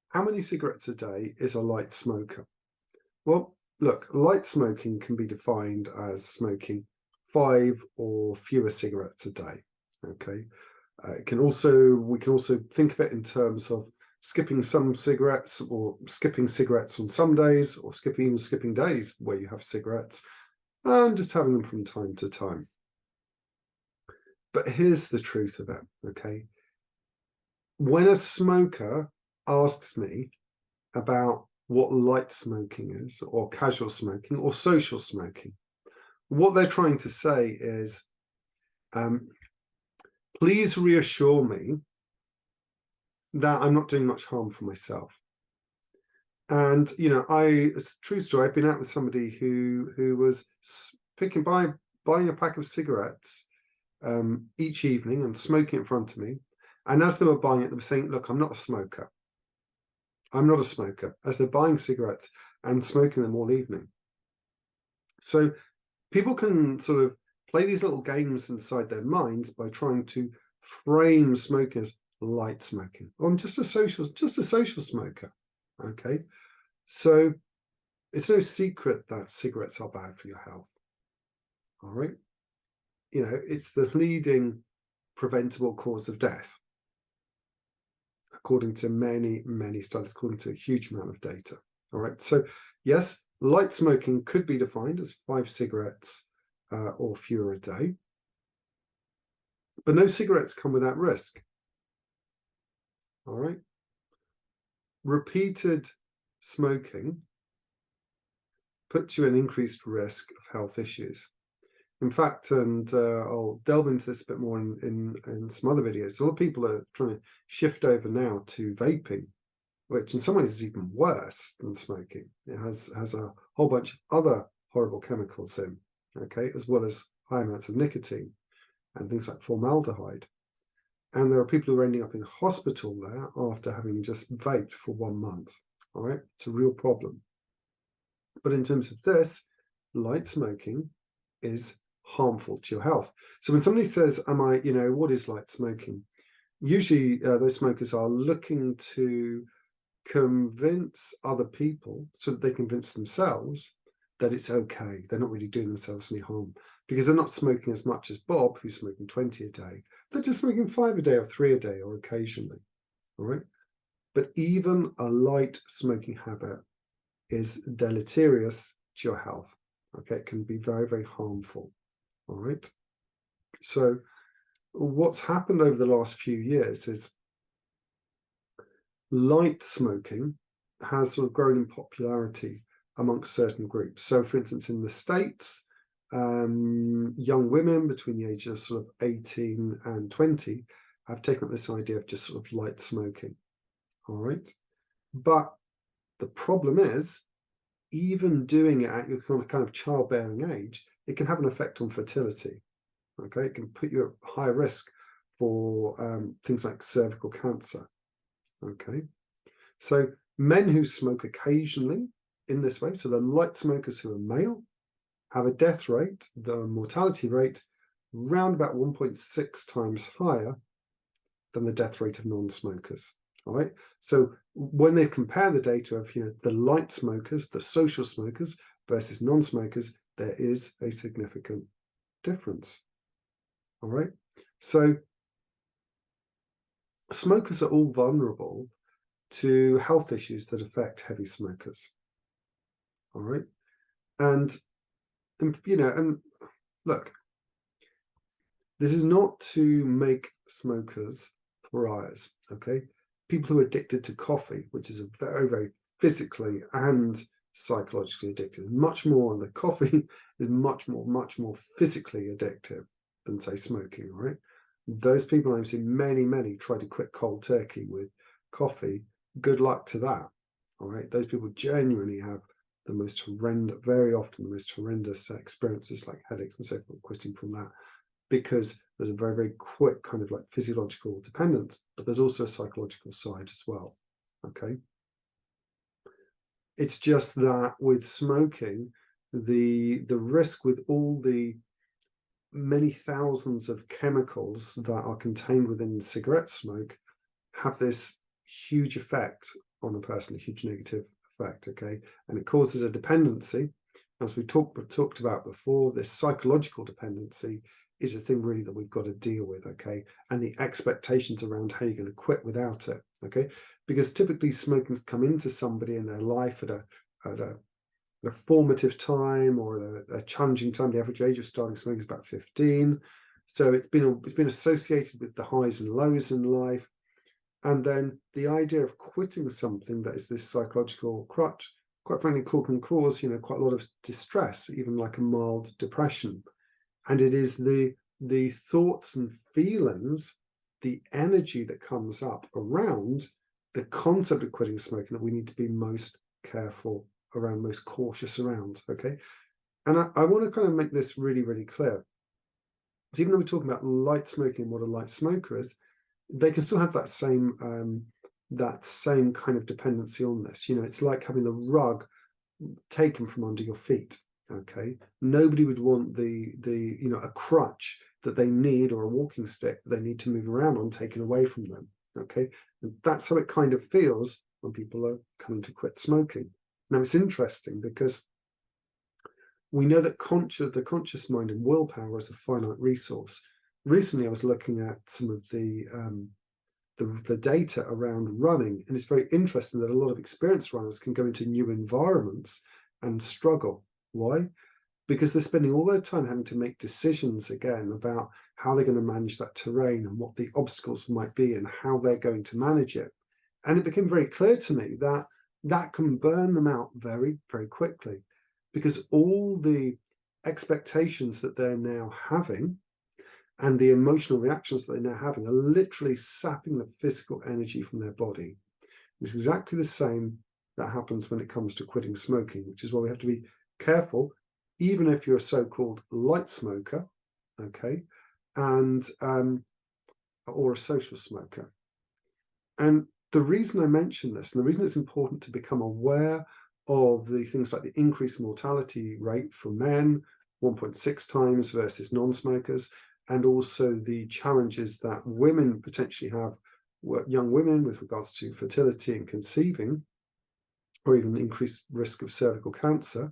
How many cigarettes a day is a light smoker? Well, look, light smoking can be defined as smoking 5 or fewer cigarettes a day. Okay. We can also think of it in terms of skipping some cigarettes, or skipping cigarettes on some days, or skipping days where you have cigarettes, and just having them from time to time. But here's the truth of it, okay? When a smoker asks me about what light smoking is, or casual smoking, or social smoking, what they're trying to say is, please reassure me that I'm not doing much harm for myself. And it's a true story. I've been out with somebody who was buying a pack of cigarettes each evening and smoking in front of me. And as they were buying it, they were saying, "Look, I'm not a smoker. I'm not a smoker," as they're buying cigarettes and smoking them all evening. So people can sort of play these little games inside their minds by trying to frame smoking as light smoking. Oh, I'm just a social smoker. Okay. So it's no secret that cigarettes are bad for your health. All right. It's the leading preventable cause of death, according to many, many studies, according to a huge amount of data. All right. So yes, light smoking could be defined as 5 cigarettes or fewer a day. But no cigarettes come without risk. All right. Repeated smoking puts you at increased risk of health issues. In fact, and I'll delve into this a bit more in some other videos, a lot of people are trying to shift over now to vaping, which in some ways is even worse than smoking. It has a whole bunch of other horrible chemicals in, okay, as well as high amounts of nicotine and things like formaldehyde. And there are people who are ending up in hospital there after having just vaped for 1 month. All right, it's a real problem. But in terms of this, light smoking is harmful to your health. So when somebody says, what is light smoking? Usually those smokers are looking to convince other people so that they convince themselves that it's okay. They're not really doing themselves any harm, because they're not smoking as much as Bob, who's smoking 20 a day. They're just smoking 5 a day or 3 a day or occasionally. All right. But even a light smoking habit is deleterious to your health. Okay. It can be very, very harmful. All right. So what's happened over the last few years is light smoking has sort of grown in popularity amongst certain groups. So for instance, in the States, young women between the ages of sort of 18 and 20 have taken up this idea of just sort of light smoking. All right. But the problem is, even doing it at your kind of childbearing age, it can have an effect on fertility. Okay, it can put you at high risk for things like cervical cancer. Okay, so men who smoke occasionally in this way, so the light smokers who are male, have a death rate, the mortality rate, round about 1.6 times higher than the death rate of non-smokers. All right. So when they compare the data of the light smokers, the social smokers versus non-smokers, there is a significant difference. All right. So smokers are all vulnerable to health issues that affect heavy smokers. All right. And look, this is not to make smokers pariahs. Okay. People who are addicted to coffee, which is a very, very physically and psychologically addictive, much more, and the coffee is much more physically addictive than, say, smoking. All right. Those people, I've seen many try to quit cold turkey with coffee. Good luck to that. All right. Those people genuinely have the most horrendous, very often the most horrendous experiences, like headaches and so forth, quitting from that, because there's a very, very quick kind of like physiological dependence, but there's also a psychological side as well. Okay. It's just that with smoking, the risk with all the many thousands of chemicals that are contained within cigarette smoke have this huge effect on a person, a huge negative effect, okay? And it causes a dependency. As we talked about before, this psychological dependency is a thing really that we've got to deal with, okay? And the expectations around how you're going to quit without it, okay? Because typically smoking's come into somebody in their life at a formative time or a challenging time. The average age of starting smoking is about 15. So it's been associated with the highs and lows in life. And then the idea of quitting something that is this psychological crutch, quite frankly, can cause, quite a lot of distress, even like a mild depression. And it is the thoughts and feelings, the energy that comes up around the concept of quitting smoking that we need to be most careful around, most cautious around, okay? And I want to kind of make this really, really clear. Because even though we're talking about light smoking and what a light smoker is, they can still have that same kind of dependency on this. It's like having the rug taken from under your feet. Okay, nobody would want a crutch that they need, or a walking stick that they need to move around on, taken away from them. Okay, and that's how it kind of feels when people are coming to quit smoking. Now it's interesting because we know that the conscious mind and willpower is a finite resource. Recently, I was looking at some of the data around running, and it's very interesting that a lot of experienced runners can go into new environments and struggle. Why? Because they're spending all their time having to make decisions again about how they're going to manage that terrain and what the obstacles might be and how they're going to manage it. And it became very clear to me that that can burn them out very, very quickly, because all the expectations that they're now having and the emotional reactions that they're now having are literally sapping the physical energy from their body. It's exactly the same that happens when it comes to quitting smoking, which is why we have to be careful, even if you're a so-called light smoker, okay, and or a social smoker. And the reason I mention this, and the reason it's important to become aware of the things like the increased mortality rate for men, 1.6 times versus non-smokers, and also the challenges that women potentially have, young women, with regards to fertility and conceiving, or even increased risk of cervical cancer,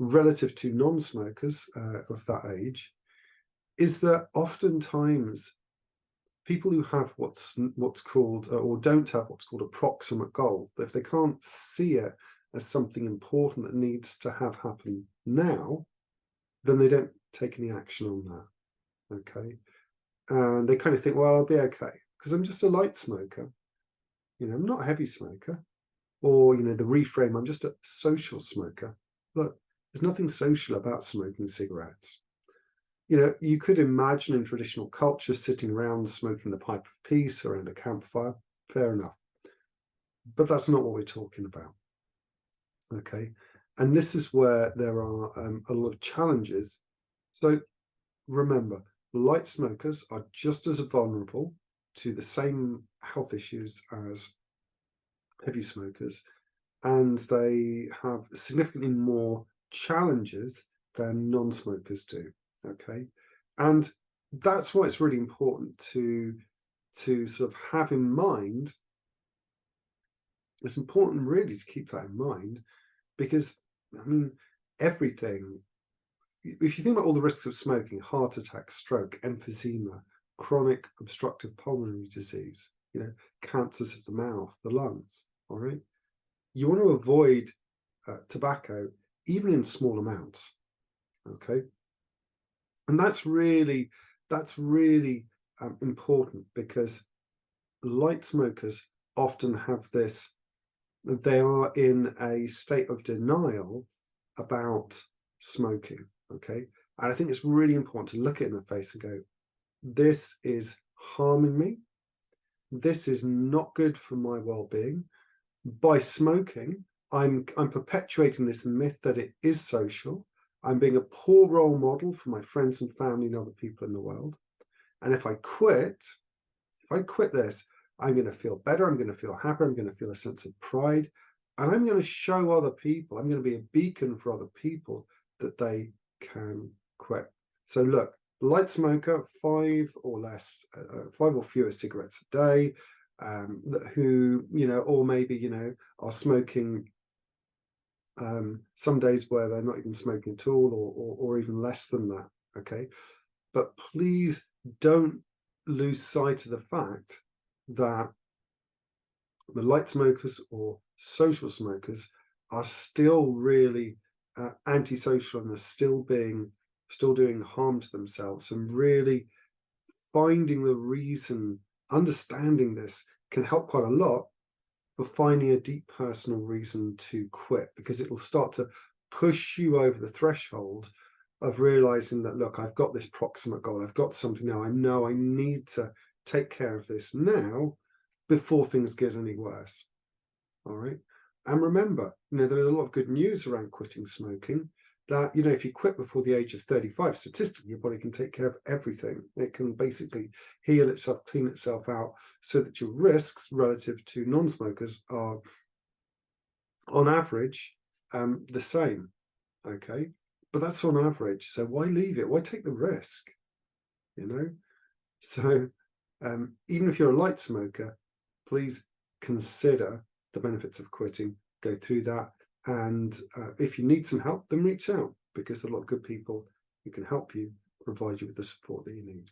relative to non-smokers of that age, is that oftentimes people who have what's called, or don't have what's called a proximate goal, that if they can't see it as something important that needs to have happen now, then they don't take any action on that. Okay, and they kind of think, well, I'll be okay because I'm just a light smoker, I'm not a heavy smoker, or the reframe, I'm just a social smoker. Look, there's nothing social about smoking cigarettes. You could imagine in traditional culture sitting around smoking the pipe of peace around a campfire, fair enough, but that's not what we're talking about. Okay, and this is where there are a lot of challenges. So remember, light smokers are just as vulnerable to the same health issues as heavy smokers, and they have significantly more challenges than non-smokers do. Okay, and that's why it's really important to sort of have in mind. It's important really to keep that in mind, because I mean, everything, if you think about all the risks of smoking, heart attack, stroke, emphysema, chronic obstructive pulmonary disease, cancers of the mouth, the lungs, all right, you want to avoid tobacco, even in small amounts. Okay, and that's really important, because light smokers often have this, they are in a state of denial about smoking. Okay, and I think it's really important to look it in the face and go, this is harming me, this is not good for my well-being. By smoking, I'm perpetuating this myth that it is social. I'm being a poor role model for my friends and family and other people in the world. And if I quit this, I'm going to feel better, I'm going to feel happier, I'm going to feel a sense of pride, and I'm going to show other people, I'm going to be a beacon for other people that they can quit. So look, light smoker, 5 or fewer cigarettes a day, who, or maybe, are smoking some days where they're not even smoking at all, or even less than that. Okay. But please don't lose sight of the fact that the light smokers or social smokers are still really antisocial, and are still doing harm to themselves, and really finding the reason, understanding this can help quite a lot for finding a deep personal reason to quit, because it will start to push you over the threshold of realizing that, look, I've got this proximate goal, I've got something now, I know I need to take care of this now before things get any worse. All right. And remember, there is a lot of good news around quitting smoking, that, if you quit before the age of 35, statistically, your body can take care of everything. It can basically heal itself, clean itself out, so that your risks relative to non-smokers are, on average, the same. Okay. But that's on average. So why leave it? Why take the risk? So even if you're a light smoker, please consider the benefits of quitting, go through that. And if you need some help, then reach out, because there are a lot of good people who can help you, provide you with the support that you need.